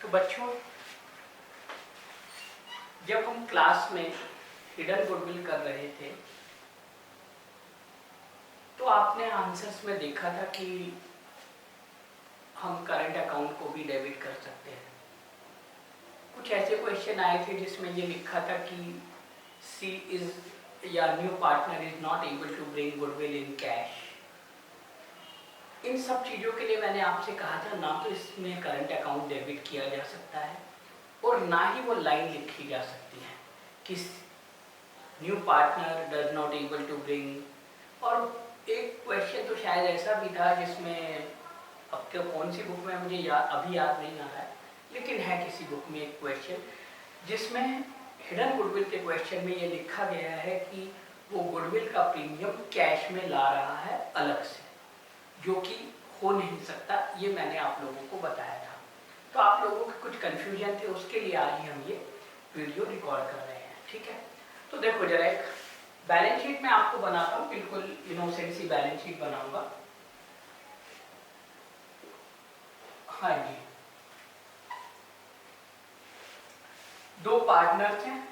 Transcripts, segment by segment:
तो बच्चों, जब हम क्लास में हिडन गुडविल कर रहे थे तो आपने आंसर्स में देखा था कि हम करंट अकाउंट को भी डेबिट कर सकते हैं। कुछ ऐसे क्वेश्चन आए थे जिसमें ये लिखा था कि सी इज या new partner is not able to bring goodwill in cash. इन सब चीज़ों के लिए मैंने आपसे कहा था ना तो इसमें करंट अकाउंट डेबिट किया जा सकता है और ना ही वो लाइन लिखी जा सकती है कि new partner does not able to bring. और एक क्वेश्चन तो शायद ऐसा भी था जिसमें अब तो कौन सी बुक में मुझे अभी याद नहीं आ रहा है, लेकिन है किसी बुक में एक क्वेश्चन जिसमें हिडन गुडविल के क्वेश्चन में ये लिखा गया है कि वो गुडविल का प्रीमियम कैश में ला रहा है अलग से, जो कि हो नहीं सकता। ये मैंने आप लोगों को बताया था। तो आप लोगों के कुछ कन्फ्यूजन थे, उसके लिए आज ही हम ये वीडियो रिकॉर्ड कर रहे हैं। ठीक है, तो देखो जरा एक बैलेंस शीट मैं आपको बनाता हूँ, बिल्कुल इनोसेंट सी बैलेंस शीट बनाऊंगा। हाँ जी, दो पार्टनर्स हैं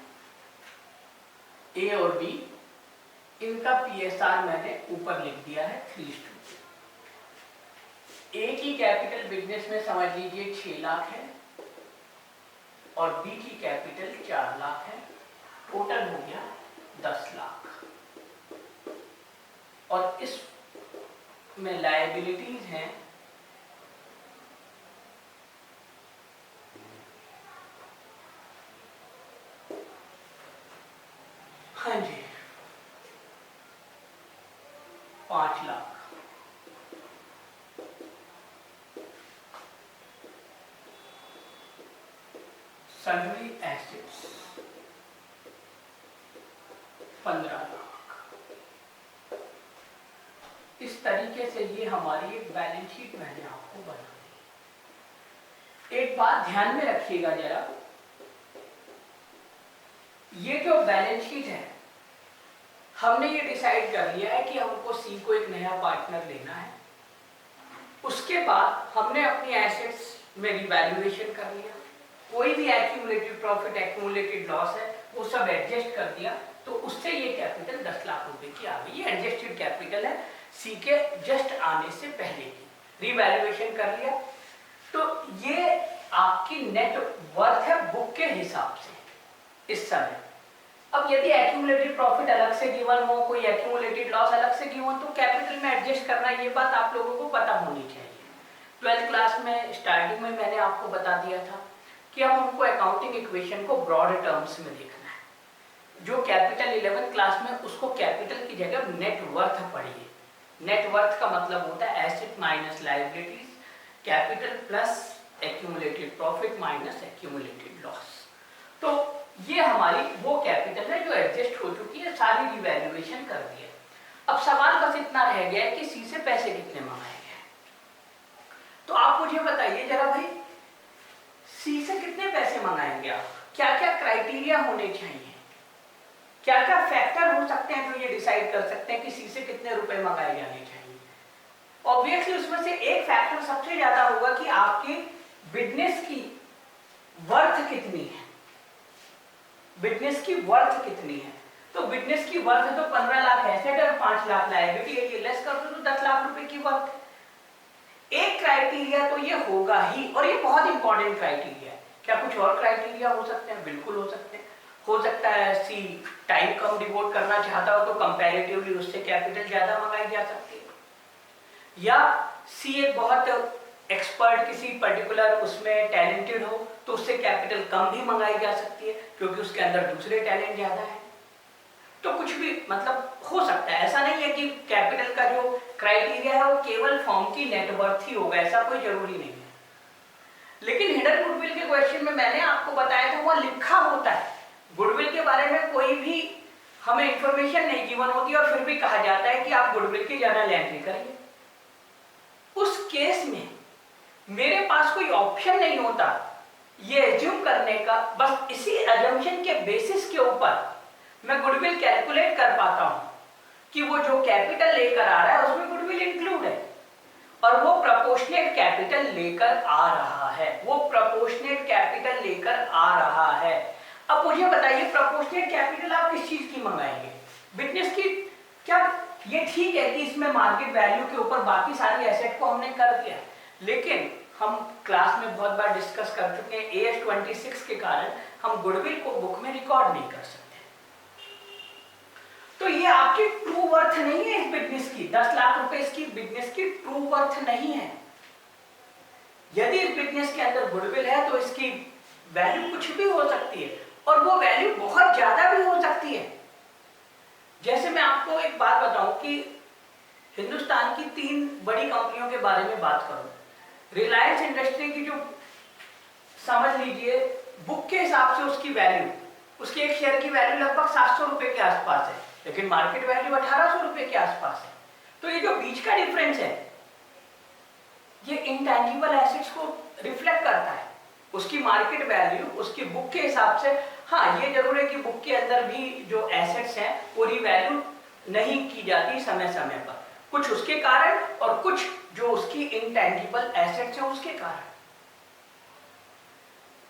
ए और बी, इनका पीएसआर मैंने ऊपर लिख दिया है 3:2। ए की कैपिटल बिजनेस में समझ लीजिए 6 लाख है और बी की कैपिटल 4 लाख है, टोटल हो गया 10 लाख। और इस में लायबिलिटीज हैं हाँ जी 5 लाख। Sundry assets 15 lakh. इस तरीके से ये हमारी एक बैलेंस शीट मैंने आपको बना दी। एक बात ध्यान में रखिएगा जरा, ये जो बैलेंस शीट है हमने ये डिसाइड कर लिया है कि हमको सी को एक नया पार्टनर लेना है। उसके बाद हमने अपनी एसेट्स में रिवैल्यूएशन कर लिया, कोई भी एक्यूमुलेटेड प्रॉफिट एक्यूमुलेटेड लॉस है वो सब एडजस्ट कर दिया, तो उससे ये कैपिटल 10 लाख रुपए की आ गई। ये एडजस्टेड कैपिटल है सी के जस्ट आने से पहले की, रिवैल्यूएशन कर लिया। तो ये आपकी नेट वर्थ है बुक के हिसाब से इस समय। अब यदि एक्यूमुलेटेड प्रॉफिट अलग से गिवन हो, कोई एक्यूमुलेटेड लॉस अलग से गिवन, तो कैपिटल में एडजस्ट करना, ये बात आप लोगों को पता होनी चाहिए। 12th क्लास में स्टार्टिंग में मैंने आपको बता दिया था कि अब हमको अकाउंटिंग इक्वेशन को ब्रॉड टर्म्स में देखना है। जो कैपिटल 11th क्लास में, उसको कैपिटल की जगह नेट वर्थ पढ़िए। नेट वर्थ का मतलब होता है asset minus liabilities, capital plus accumulated profit minus accumulated loss. तो ये हमारी वो कैपिटल है जो एडजस्ट हो चुकी है, सारी रिवैल्यूएशन कर दी है। अब सवाल बस इतना रह गया है कि सी से पैसे कितने मंगाए गए। तो आप मुझे बताइए जरा भाई, सी से कितने पैसे मंगाएंगे आप? क्या क्या क्राइटेरिया होने चाहिए, क्या क्या फैक्टर हो सकते हैं जो ये डिसाइड कर सकते हैं कि सी से कितने रुपए मंगाए जाने चाहिए? ऑब्वियसली उसमें से एक फैक्टर सबसे ज्यादा होगा कि आपकी बिजनेस की वर्थ कितनी है। बिजनेस की वर्थ कितनी है? तो बिजनेस की वर्थ तो 15 लाख एसेट और 5 लाख लायबिलिटी है, ये लेस कर दो तो 10 लाख रुपए की वर्थ। एक क्राइटेरिया तो ये होगा ही, और ये बहुत इंपॉर्टेंट क्राइटेरिया है। क्या कुछ और क्राइटेरिया हो सकते हैं? बिल्कुल हो सकते हैं। हो सकता है सी टाइम कम डिवोट करना चाहता हो तो कंपैरेटिवली उससे कैपिटल ज्यादा मंगाई जा सकती है, या सी एक बहुत एक्सपर्ट किसी पर्टिकुलर उसमें टैलेंटेड हो तो उससे कैपिटल कम भी मंगाई जा सकती है क्योंकि उसके अंदर दूसरे टैलेंट ज्यादा है। तो कुछ भी मतलब हो सकता है, ऐसा नहीं है कि कैपिटल का जो क्राइटेरिया है वो केवल फर्म की नेटवर्थ ही होगा, ऐसा कोई जरूरी नहीं है। लेकिन हिडन गुडविल के क्वेश्चन में मैंने आपको बताया था वह लिखा होता है। गुडविल के बारे में कोई भी हमें इंफॉर्मेशन नहीं गिवन होती और फिर भी कहा जाता है कि आप गुडविल की जर्नल एंट्री करिए। उस केस में मेरे पास कोई ऑप्शन नहीं होता ये एज्यूम करने का, बस इसी एजम्पशन के बेसिस के ऊपर मैं गुडविल कैलकुलेट कर पाता हूं कि वो जो कैपिटल लेकर आ रहा है उसमें गुडविल इंक्लूड है। और वो प्रोपोर्शनेट कैपिटल लेकर आ रहा है, वो प्रोपोर्शनेट कैपिटल लेकर आ रहा है। अब मुझे बताइए प्रोपोर्शनेट कैपिटल आप किस चीज की मंगाएंगे? बिजनेस की। क्या ये ठीक है कि इसमें मार्केट वैल्यू के ऊपर बाकी सारी एसेट को हमने कर दिया, लेकिन हम क्लास में बहुत बार डिस्कस कर चुके हैं AS 26 के कारण हम गुडविल को बुक में रिकॉर्ड नहीं कर सकते। तो ये आपकी ट्रू वर्थ नहीं है इस बिजनेस की। 10 लाख रुपए इसकी बिजनेस की ट्रू वर्थ नहीं है। यदि इस बिजनेस के अंदर गुडविल है तो इसकी वैल्यू कुछ भी हो सकती है, और वो वैल्यू बहुत ज्यादा भी हो सकती है। जैसे मैं आपको एक बात बताऊं कि हिंदुस्तान की 3 बड़ी कंपनियों के बारे में बात करूं, रिलायंस इंडस्ट्री की जो समझ लीजिए बुक के हिसाब से उसकी वैल्यू, उसकी एक शेयर की वैल्यू लगभग 700 रुपए के आसपास है, लेकिन मार्केट वैल्यू 1800 रुपए के आसपास है। तो ये जो बीच का डिफरेंस है ये इंटैंजिबल एसेट्स को रिफ्लेक्ट करता है। उसकी मार्केट वैल्यू उसकी बुक के हिसाब से, हाँ ये जरूर है कि बुक के अंदर भी जो एसेट्स हैं वो रिवैल्यू नहीं की जाती समय समय पर, कुछ उसके कारण और कुछ जो उसकी इंटैंजिबल एसेट्स हैं उसके कारण।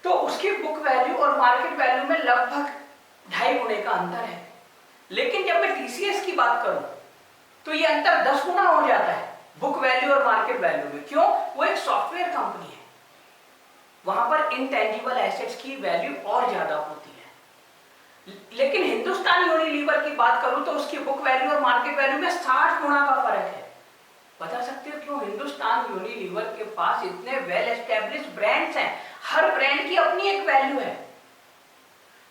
तो उसकी बुक वैल्यू और मार्केट वैल्यू में लगभग 2.5 गुने का अंतर है। लेकिन जब मैं TCS की बात करूं तो ये अंतर 10 गुना हो जाता है बुक वैल्यू और मार्केट वैल्यू में। क्यों? वो एक सॉफ्टवेयर कंपनी है, वहां पर इंटैंजिबल एसेट्स की वैल्यू और ज्यादा होती है। लेकिन हिंदुस्तान यूनिलीवर की बात करूं तो उसकी बुक वैल्यू और मार्केट वैल्यू में 60 गुना का फर्क है। बता सकते हो क्यों? हिंदुस्तान यूनिलीवर के पास इतने वेल एस्टेब्लिश्ड ब्रांड्स हैं, हर ब्रांड की अपनी एक वैल्यू है।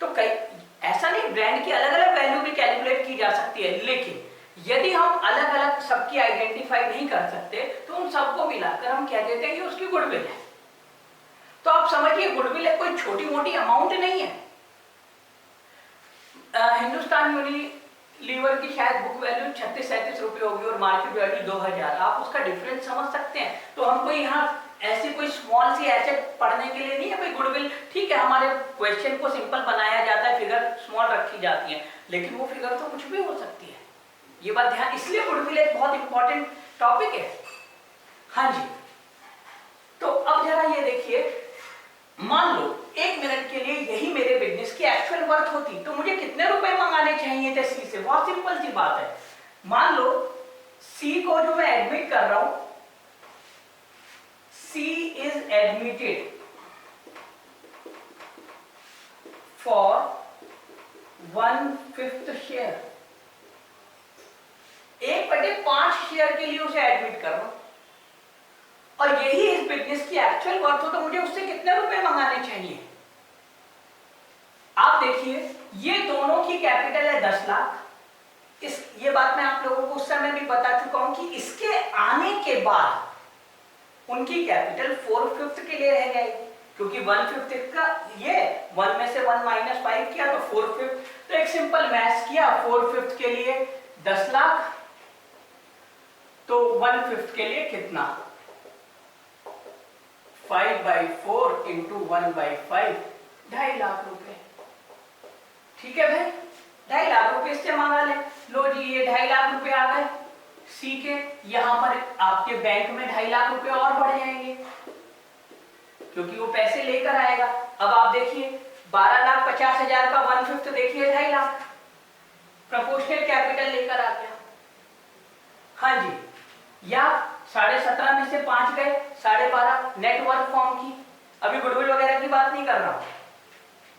तो कई ऐसा नहीं ब्रांड की अलग अलग वैल्यू भी कैलकुलेट की जा सकती है, लेकिन यदि हम अलग अलग सबकी आइडेंटिफाई नहीं कर सकते तो उन सबको मिलाकर हम कह देते हैं कि उसकी गुडविल है। तो आप समझिए गुडविल कोई छोटी मोटी अमाउंट नहीं है। हिंदुस्तान यूनिलीवर की शायद बुक वैल्यू 36-37 रुपए होगी और मार्केट वैल्यू 2000। आप उसका डिफरेंस समझ सकते हैं। तो हमको यहाँ ऐसी कोई स्मॉल सी एसेट पढ़ने के लिए नहीं है कोई गुडविल। ठीक है, हमारे क्वेश्चन को सिंपल बनाया जाता है, फिगर स्मॉल रखी जाती है, लेकिन वो फिगर तो कुछ भी हो सकती है। ये बात ध्यान, इसलिए गुडविल एक बहुत इंपॉर्टेंट टॉपिक है। हाँ जी, तो अब जरा ये देखिए, मान लो 1 मिनट के लिए यही मेरे बिजनेस की एक्चुअल वर्थ होती तो मुझे कितने रुपए मंगाने चाहिए थे सी से? बहुत सिंपल सी बात है। मान लो सी को जो मैं एडमिट कर रहा हूं, C is admitted for 1/5 share, 1/5 share के लिए उसे एडमिट कर रहा हूं, और यही इस बिजनेस की एक्चुअल वर्थ हो तो मुझे उससे कितने रुपए मंगाने चाहिए? आप देखिए, ये दोनों की कैपिटल है 10 लाख। ये बात मैं आप लोगों को उस समय भी बता चुका हूं कि इसके आने के बाद उनकी कैपिटल 4/5 के लिए रह जाएगी, क्योंकि 1/5 का ये 1 में से 1 - 5 किया तो 4/5। तो एक सिंपल मैथ्स किया, 4/5 के लिए 10 लाख, तो 1/5 के लिए कितना? 5/4 इंटू 1/5, 2.5 लाख रुपए। ठीक है भाई, 2.5 लाख रुपए इससे मांगा ले। लो जी, ये 2.5 लाख रुपए आ गए सी के। यहां पर आपके बैंक में 2.5 लाख रुपए और बढ़ जाएंगे क्योंकि वो पैसे लेकर आएगा। अब आप देखिए 12,50,000 का 1/5 देखिए 2.5 लाख, प्रोपोर्शनल कैपिटल लेकर आ गया। हाँ जी, या 17.5 में से 5 गए, 12.5 नेटवर्क फॉर्म की। अभी गुडविल वगैरह की बात नहीं कर रहा हूं,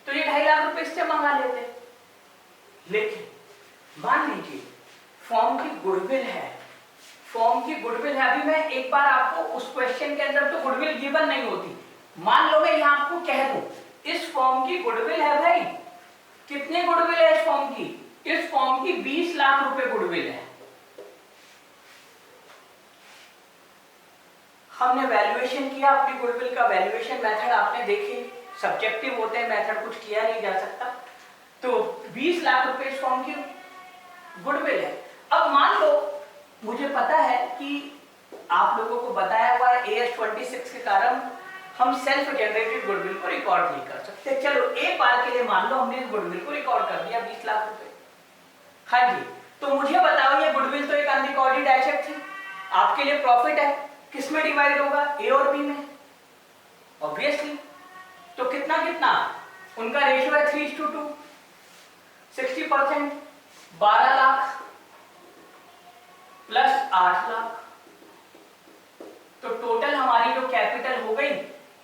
तो ये 2.5 लाख रुपए इससे मंगा लेते। लेकिन मान लीजिए फॉर्म की गुडविल है, फॉर्म की गुडविल है। अभी मैं एक बार आपको उस क्वेश्चन के अंदर तो गुडविल गिवन नहीं होती, मान लो मैं यहां आपको कह दूं इस फॉर्म की गुडविल है भाई, कितने गुडविल है इस फॉर्म की? इस फॉर्म की 20 लाख रुपए गुडविल है। हमने वैल्यूएशन किया, अपनी गुडविल का वैल्यूएशन मेथड आपने देखे, सब्जेक्टिव होते हैं मेथड, कुछ किया नहीं जा सकता। तो 20 लाख रुपए इस फॉर्म की गुडविल है। अब मान लो मुझे पता है कि आप लोगों को बताया हुआ है AS 26 के कारण हम सेल्फ जनरेटेड गुडविल को रिकॉर्ड नहीं कर सकते। चलो एक बार के लिए मान लो हमने इस गुडविल को रिकॉर्ड कर दिया 20 लाख रुपए। हाँ जी, तो मुझे बताओ ये गुडविल तो एक अनरिकॉर्डेड एसेट थी, आपके लिए प्रॉफिट है। किस में डिवाइड होगा, ए और बी में, ऑब्वियसली। तो कितना कितना, उनका रेशियो है 3:2, 60%, 12 लाख प्लस 8 लाख। तो टोटल हमारी जो कैपिटल हो गई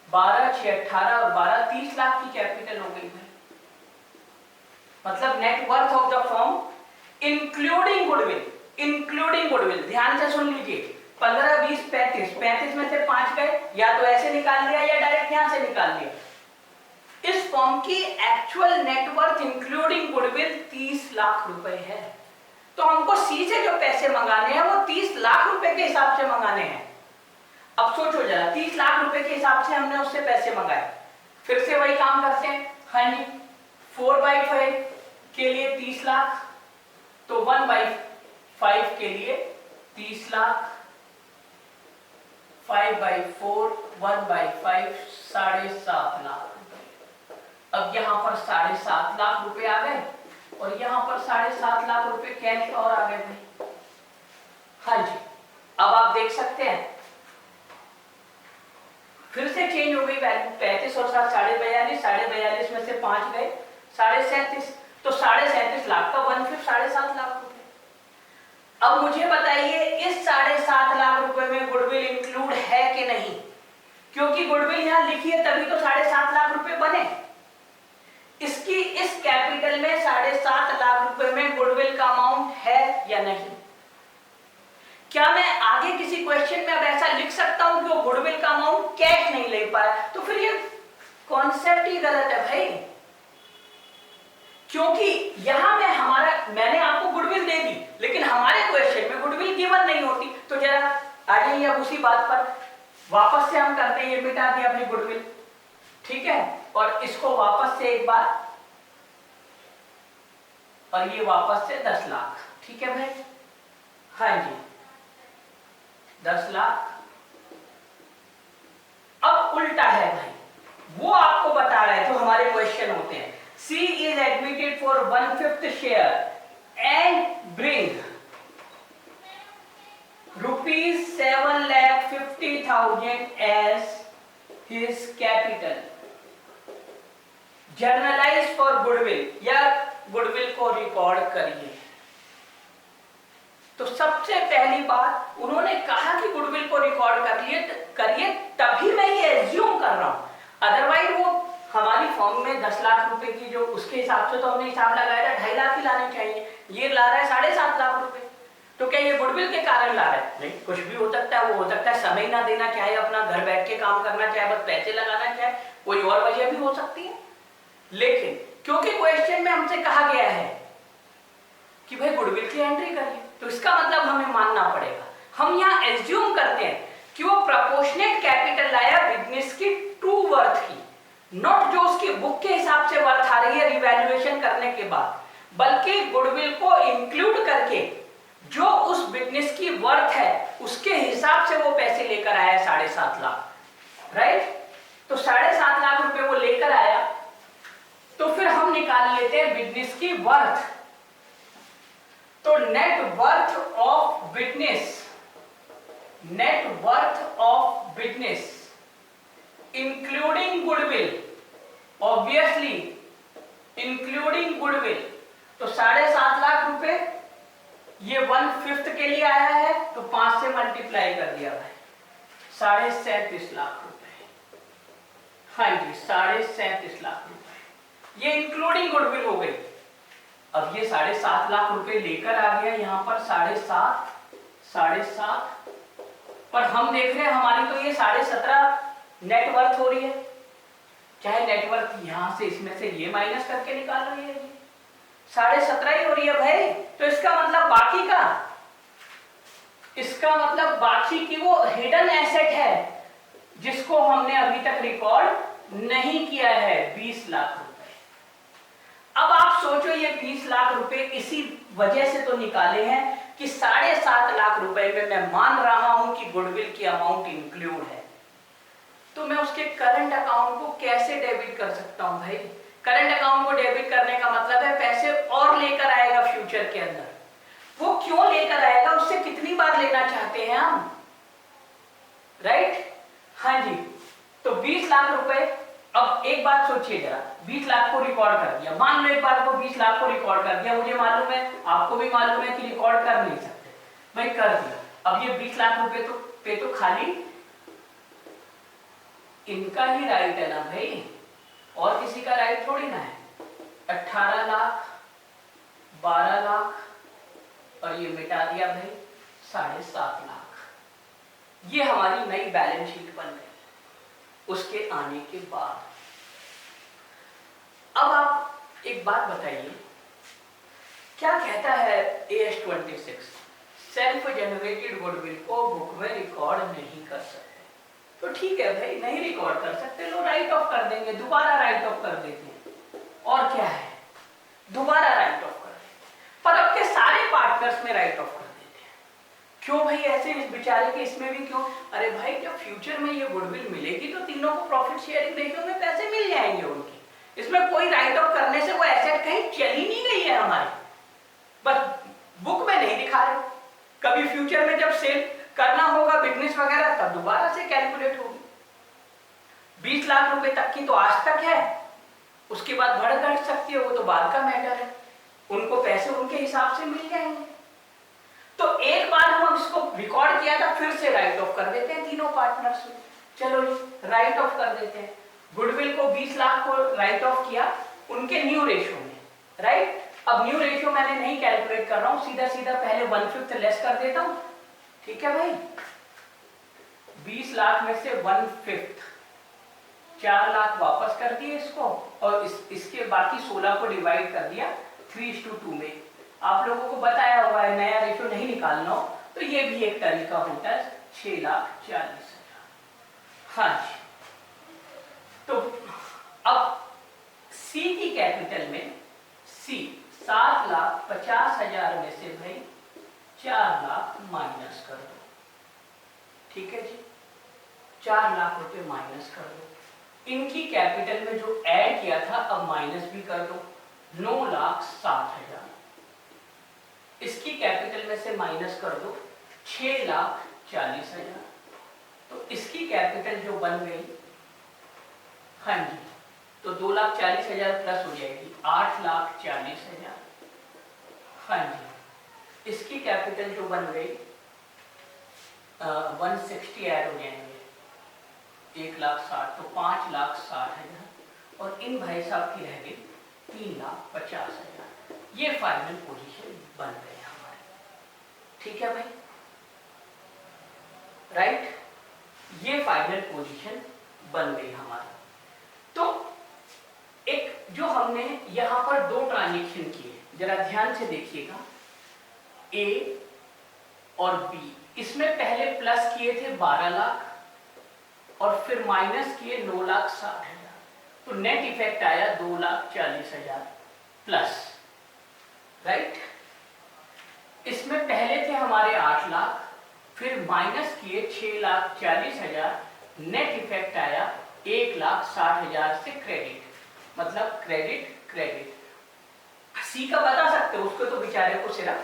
12, 6, 18 और 12, 30 लाख की कैपिटल हो गई भाई। मतलब net worth of the firm including goodwill, including goodwill, ध्यान से सुन लीजिए, 15, 20, 35, 35 में से 5 गए, या तो ऐसे निकाल लिया या डायरेक्ट यहां से निकाल लिया। इस फर्म की actual net worth including goodwill 30 lakh रुपए है। तो हमको सी से जो पैसे मंगाने हैं वो 30 लाख रुपए के हिसाब से मंगाने हैं। अब सोचो जरा, 30 लाख रुपए के हिसाब से हमने उससे पैसे मंगाए, फिर से वही काम करते हैं। हाँ जी, 4/5 के लिए 30 लाख, तो 1/5 के लिए 30 लाख, 5/4, 1/5, 7.5 लाख रुपए। अब यहां पर 7.5 लाख रुपए आ गए और यहां पर 7.5 लाख रुपए कैश और आ गए भाई। हाँ जी, अब आप देख सकते हैं फिर से चेंज हो गई वैल्यू, 35 और 7, 42.5, 42.5 में से 5 गए, 37.5, तो 37.5 लाख का 1/5, 7.5 लाख रुपए। अब मुझे बताइए इस 7.5 लाख रुपए में गुडविल इंक्लूड है कि नहीं, क्योंकि गुडविल यहां लिखी है तभी तो 7.5 लाख रुपए बने। इसकी इस कैपिटल में 7.5 लाख रुपए में गुडविल का अमाउंट है या नहीं? क्या मैं आगे किसी क्वेश्चन में अब ऐसा लिख सकता हूं कि वो गुडविल का अमाउंट कैश नहीं ले पाया? तो फिर ये कॉन्सेप्ट ही गलत है भाई, क्योंकि यहां मैंने आपको गुडविल दे दी, लेकिन हमारे क्वेश्चन में गुडविल गिवन नहीं होती। तो जरा आ जाइए अब उसी बात पर वापस से हम करते हैं, ये मिटा दिया अपनी गुडविल, ठीक है, और इसको वापस से एक बार, और ये वापस से 10 लाख, ठीक है भाई। हाँ जी, 10 लाख। अब उल्टा है भाई, वो आपको बता रहा है जो हमारे क्वेश्चन होते हैं। C is admitted for 1/5 share and bring ₹7,50,000 as his capital. Generalized for goodwill, या गुडविल को रिकॉर्ड करिए। तो सबसे पहली बात उन्होंने कहा कि गुडविल को रिकॉर्ड करिए, तभी मैं ये एज्यूम कर रहा हूं, अदरवाइज वो हमारी फॉर्म में 10 लाख रुपए की जो उसके हिसाब से तो हमने हिसाब लगाया था 2.5 लाख ही लाने चाहिए, ये ला रहा है 7.5 लाख रुपए। तो क्या ये गुडविल के कारण ला रहा है? नहीं, कुछ भी हो सकता है, वो हो सकता है समय ना देना चाहे, अपना घर बैठ के काम करना चाहे, बस पैसे लगाना चाहे, कोई और वजह भी हो सकती है। लेकिन क्योंकि क्वेश्चन में हमसे कहा गया है कि भाई गुडविल की एंट्री करिए, तो इसका मतलब हमें मानना पड़ेगा। हम यहाँ एज्यूम करते हैं कि वो प्रोपोर्शनेट कैपिटल लाया बिजनेस की ट्रू वर्थ की, नॉट जो उसकी बुक के हिसाब से वर्थ आ रही है रिवैल्यूएशन करने के बाद, बल्कि गुडविल को इंक्लूड करके जो उस बिजनेस की वर्थ है उसके हिसाब से वो पैसे लेकर आया 7.5 लाख, राइट। तो 7.5 लाख रुपए वो लेकर आया, तो फिर हम निकाल लेते हैं बिजनेस की वर्थ। तो net worth of business, net worth of business including goodwill, obviously including goodwill, तो 7.5 लाख रुपए, ये 1/5 के लिए आया है, तो 5 से मल्टीप्लाई कर दिया भाई, 37.5 लाख रुपए। हाँ जी, 37.5 लाख रुपए, ये इंक्लूडिंग गुडविल हो गई। अब ये 7.5 लाख रुपए लेकर आ गया यहां पर 7.5, पर हम देख रहे हैं हमारी तो ये 17.5 नेटवर्थ हो रही है, चाहे नेटवर्थ यहां से इसमें से ये माइनस करके निकाल रही है, 17.5 ही हो रही है भाई। तो इसका मतलब बाकी का, इसका मतलब बाकी की वो हिडन एसेट है जिसको हमने अभी तक रिकॉर्ड नहीं किया है, 20 लाख रुपए। अब आप सोचो ये 20 लाख रुपए इसी वजह से तो निकाले हैं कि 7.5 लाख रुपए में मैं मान रहा हूं कि गुडविल की अमाउंट इंक्लूड है, तो मैं उसके करंट अकाउंट को कैसे डेबिट कर सकता हूं भाई? करंट अकाउंट को डेबिट करने का मतलब है पैसे और लेकर आएगा फ्यूचर के अंदर। वो क्यों लेकर आएगा, उससे कितनी बार लेना चाहते हैं हम? राइट? हाँ जी। तो 20 लाख रुपए, अब एक बात सोचिए जरा, 20 लाख को रिकॉर्ड कर दिया, मान लो एक बार को 20 लाख को रिकॉर्ड कर दिया, मुझे मालूम है, आपको भी मालूम है कि रिकॉर्ड कर नहीं सकते, भाई कर दिया। अब ये 20 लाख रुपए तो खाली इनका ही राइट है ना भाई, और किसी का राइट थोड़ी ना है। 18 लाख, 12 लाख और ये मिटा दिया भाई 7.5 लाख। ये हमारी नई बैलेंस शीट बन गई उसके आने के बाद। अब आप एक बात बताइए, क्या कहता है AS26? सेल्फ जनरेटेड गुडविल को बुक में रिकॉर्ड नहीं कर सकते। तो ठीक है भाई, नहीं रिकॉर्ड कर सकते, लो राइट ऑफ कर देंगे, दोबारा राइट ऑफ कर देते हैं, और क्या है, दोबारा राइट ऑफ कर देते। पर अब के सारे पार्टनर्स में राइट ऑफ कर देते हैं। क्यों भाई ऐसे, इस बेचारे के इसमें भी क्यों? अरे भाई जब फ्यूचर में ये गुडविल मिलेगी तो तीनों को प्रॉफिट शेयरिंग रेशियो में पैसे मिल जाएंगे उनके, इसमें कोई राइट ऑफ करने से वो एसेट कहीं चली नहीं गई है हमारी, बस बुक में नहीं दिखा रहे। कभी फ्यूचर में जब सेल करना होगा बिजनेस वगैरह तब दोबारा से कैलकुलेट होगी। 20 लाख रुपए तक की तो आज तक है, उसके बाद बढ़ घट सकती है, वो तो बाद का मैटर है, उनको पैसे उनके हिसाब से मिल जाएंगे। तो एक बार हम इसको रिकॉर्ड किया था, फिर से राइट ऑफ कर देते हैं तीनों पार्टनर्स में। चलो राइट ऑफ कर देते हैं, गुडविल को 20 लाख को राइट ऑफ किया उनके न्यू रेशियो में, राइट? अब न्यू रेशियो मैंने नहीं कैलकुलेट कर रहा हूं, सीधा सीधा पहले 1/5 लेस कर देता हूं, ठीक है भाई? 20 लाख में से 1/5, 4 लाख वापस कर दिए इसको, और इसके बाकी 16 को डिवाइड कर दिया 3:2 में। आप लोगों को बताया हुआ है, नया रेशियो नहीं निकालना हो तो ये भी एक तरीका होता है, 6,40,000। हाँ जी। तो अब सी की कैपिटल में, सी 7,50,000 में से भाई 4 लाख माइनस कर दो, ठीक है जी? 4 लाख रुपए माइनस कर दो। इनकी कैपिटल में जो ऐड किया था अब माइनस भी कर दो, 9,60,000। इसकी कैपिटल में से माइनस कर दो 6,40,000। तो इसकी कैपिटल जो बन गई, हाँ जी, तो 2,40,000 प्लस हो जाएगी 8,40,000। हाँ जी, इसकी कैपिटल जो बन गई 160 ऐड हो जाएंगे, 1,60,000, तो 5,60,000, और इन भाई साहब की रह गई 3,50,000। ये फाइनल पोजीशन बन गई हमारी, ठीक है भाई? राइट? ये फाइनल पोजीशन बन गई हमारी। तो एक जो हमने यहां पर 2 ट्रांजेक्शन किए, जरा ध्यान से देखिएगा, ए और बी, इसमें पहले प्लस किए थे 12 लाख और फिर माइनस किए 9,60,000, तो नेट इफेक्ट आया 2,40,000 प्लस, राइट? इसमें पहले थे हमारे 8 लाख, फिर माइनस किए 6,40,000, नेट इफेक्ट आया 1,60,000 से क्रेडिट, मतलब क्रेडिट क्रेडिट। सी का बता सकते हो, उसको तो बेचारे को सिर्फ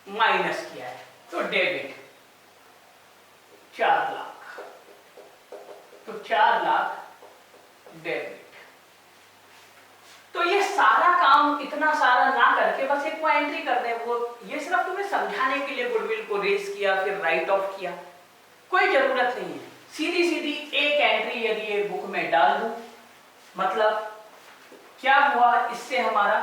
माइनस किया है, तो डेबिट 4 लाख, तो 4 लाख डेबिट। तो ये सारा काम इतना सारा ना करके बस एक वो एंट्री कर दे, वो ये सिर्फ तुम्हें समझाने के लिए गुडविल को रेज किया फिर राइट ऑफ किया, कोई जरूरत नहीं है। सीधी सीधी एक एंट्री यदि ये बुक में डाल दूं, मतलब क्या हुआ इससे हमारा,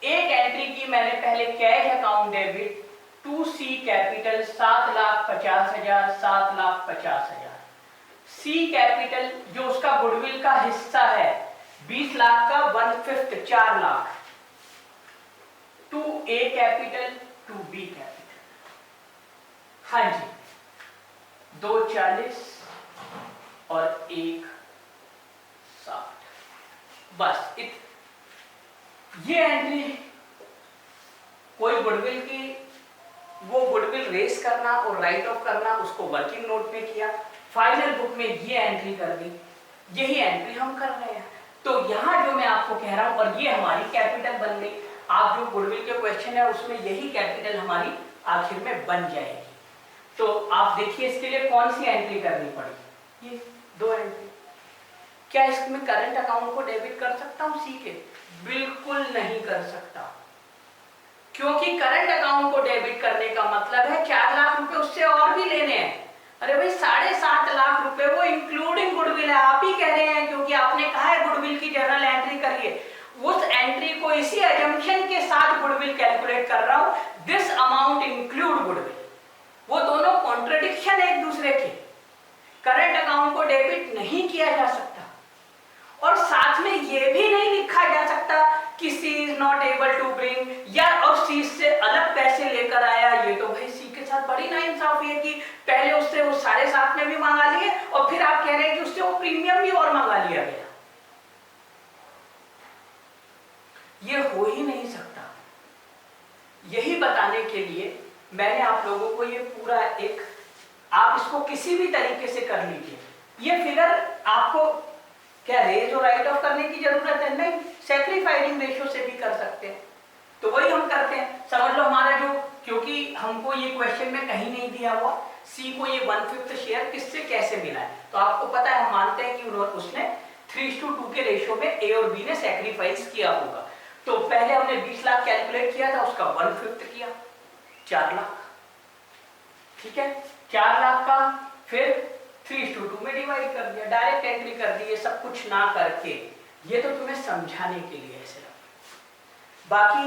एक एंट्री की मैंने पहले cash account debit to C capital 7,50,000, 7,50,000। C capital जो उसका गुडविल का हिस्सा है 20 लाख का 1/5, 4 lakh, to A capital to B capital. हाँ जी, 2,40 और 1,60, बस ये एंट्री कोई गुडविल की, वो गुडविल रेस करना और राइट ऑफ करना, उसको वर्किंग नोट में किया, फाइनल बुक में ये एंट्री कर दी, यही एंट्री हम कर रहे हैं। तो यहां जो मैं आपको कह रहा हूं, और ये हमारी कैपिटल बन गई। आप जो गुडविल के क्वेश्चन है उसमें यही कैपिटल हमारी आखिर में बन जाएगी। तो आप देखिए इसके लिए कौन सी एंट्री करनी पड़ी, ये 2 एंट्री। क्या इसमें करंट अकाउंट को डेबिट कर सकता हूं सी के? बिल्कुल नहीं कर सकता, क्योंकि करंट अकाउंट को डेबिट करने का मतलब है 4 लाख रुपए उससे और भी लेने हैं। अरे भाई 7.5 लाख रुपए वो इंक्लूडिंग गुडविल है, आप ही कह रहे हैं, क्योंकि आपने कहा है गुडविल की जर्नल एंट्री करिए। उस एंट्री को इसी अजम्पशन के साथ गुडविल कैलकुलेट कर रहा हूं, दिस अमाउंट इंक्लूड गुडविल। वो दोनों कॉन्ट्रडिक्शन है एक दूसरे के। करंट अकाउंट को डेबिट नहीं किया जा सकता और साथ में ये भी नहीं लिखा जा सकता कि C is not able to bring, या और सी से अलग पैसे लेकर आया। ये तो भाई सी के साथ बड़ी नाइंसाफी है कि पहले उससे वो 7.5 में भी मंगा लिए और फिर आप कह रहे हैं कि उससे वो प्रीमियम भी और मंगा लिया गया। ये हो ही नहीं सकता। यही बताने के लिए मैंने आप लोगों को ये पूरा एक, आप इसको किसी भी तरीके से कर लीजिए। ये फिगर आपको क्या रेज और राइट ऑफ करने की जरूरत है? नहीं, सैक्रिफाइसिंग रेशियो से भी कर सकते हैं। तो वही हम करते हैं। समझ लो हमारा जो, क्योंकि हमको ये क्वेश्चन में कहीं नहीं दिया हुआ सी को ये 1/5 शेयर किससे कैसे मिला है, तो आपको पता है, हम मानते हैं कि उसने 3:2 के रेशियो में ए और बी ने सैक्रिफाइस किया होगा। तो पहले हमने 20 लाख कैलकुलेट किया था, उसका 1/5 किया 4 लाख, ठीक है, 4 लाख का फिर 3:2 में डिवाइड कर दिया, डायरेक्ट एंट्री कर दी, ये सब कुछ ना करके। ये तो तुम्हें समझाने के लिए है सिर्फ, बाकी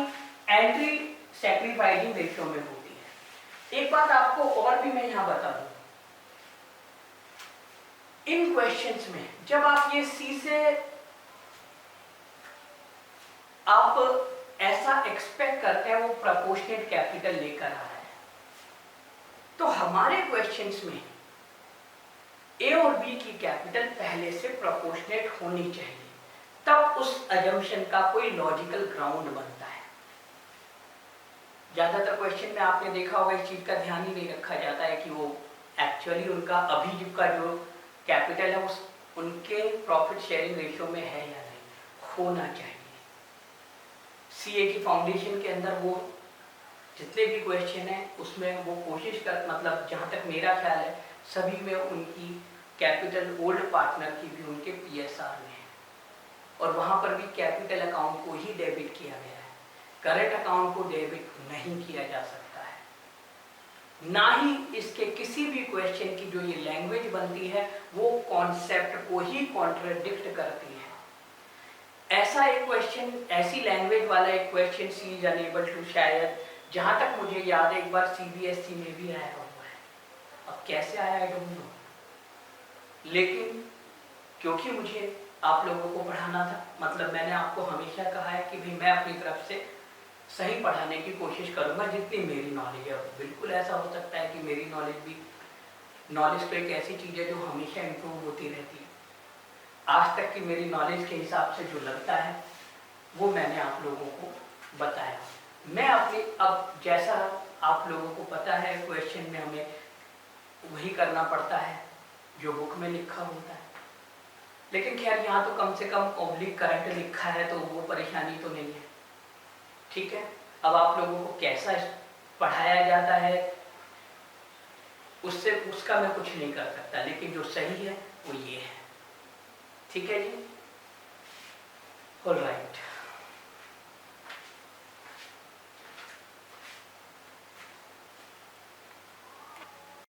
एंट्री सैक्रिफाइसिंग रेशियो में होती है। एक बात आपको और भी मैं यहां बता दूं, इन क्वेश्चंस में जब आप ये सी से आप ऐसा एक्सपेक्ट करते हैं वो प्रोपोर्शनेट कैपिटल लेकर आ रहा है, तो हमारे क्वेश्चंस में ए और बी की कैपिटल पहले से प्रोपोर्शनेट होनी चाहिए, तब उस अजम्पशन का कोई लॉजिकल ग्राउंड बनता है। ज्यादातर क्वेश्चन में आपने देखा होगा इस चीज का ध्यान ही नहीं रखा जाता है कि वो एक्चुअली उनका अभी का जो कैपिटल है उस उनके प्रॉफिट शेयरिंग रेशियो में है या नहीं, होना चाहिए। सीए की फाउंडेशन के अंदर वो जितने भी क्वेश्चन है उसमें वो कोशिश कर, मतलब जहां तक मेरा ख्याल है सभी में उनकी कैपिटल ओल्ड पार्टनर की भी उनके पीएसआर में है, और वहां पर भी कैपिटल अकाउंट को ही डेबिट किया गया है, करंट अकाउंट को डेबिट नहीं किया जा सकता है। ना ही इसके किसी भी क्वेश्चन की जो ये लैंग्वेज बनती है वो कॉन्सेप्ट को ही कॉन्ट्रडिक्ट करती है। ऐसा एक क्वेश्चन, ऐसी लैंग्वेज वाला एक question C is unable to, शायद जहां तक मुझे याद है एक बार सीबीएसई में भी आया हुआ है, अब कैसे आया आई डोंट नो, लेकिन क्योंकि मुझे आप लोगों को पढ़ाना था, मतलब मैंने आपको हमेशा कहा है कि भाई मैं अपनी तरफ से सही पढ़ाने की कोशिश करूंगा जितनी मेरी नॉलेज है। बिल्कुल ऐसा हो सकता है कि मेरी नॉलेज तो एक ऐसी चीज़ है जो हमेशा इम्प्रूव होती रहती है। आज तक की मेरी नॉलेज के हिसाब से जो लगता है वो मैंने आप लोगों को बताया। मैं अपनी, अब जैसा आप लोगों को पता है क्वेश्चन में हमें वही करना पड़ता है जो बुक में लिखा होता है, लेकिन खैर यहाँ तो कम से कम ऑब्लिक करंट लिखा है तो वो परेशानी तो नहीं है, ठीक है। अब आप लोगों को कैसा पढ़ाया जाता है उसका मैं कुछ नहीं कर सकता, लेकिन जो सही है वो ये है, ठीक है जी, ऑलराइट।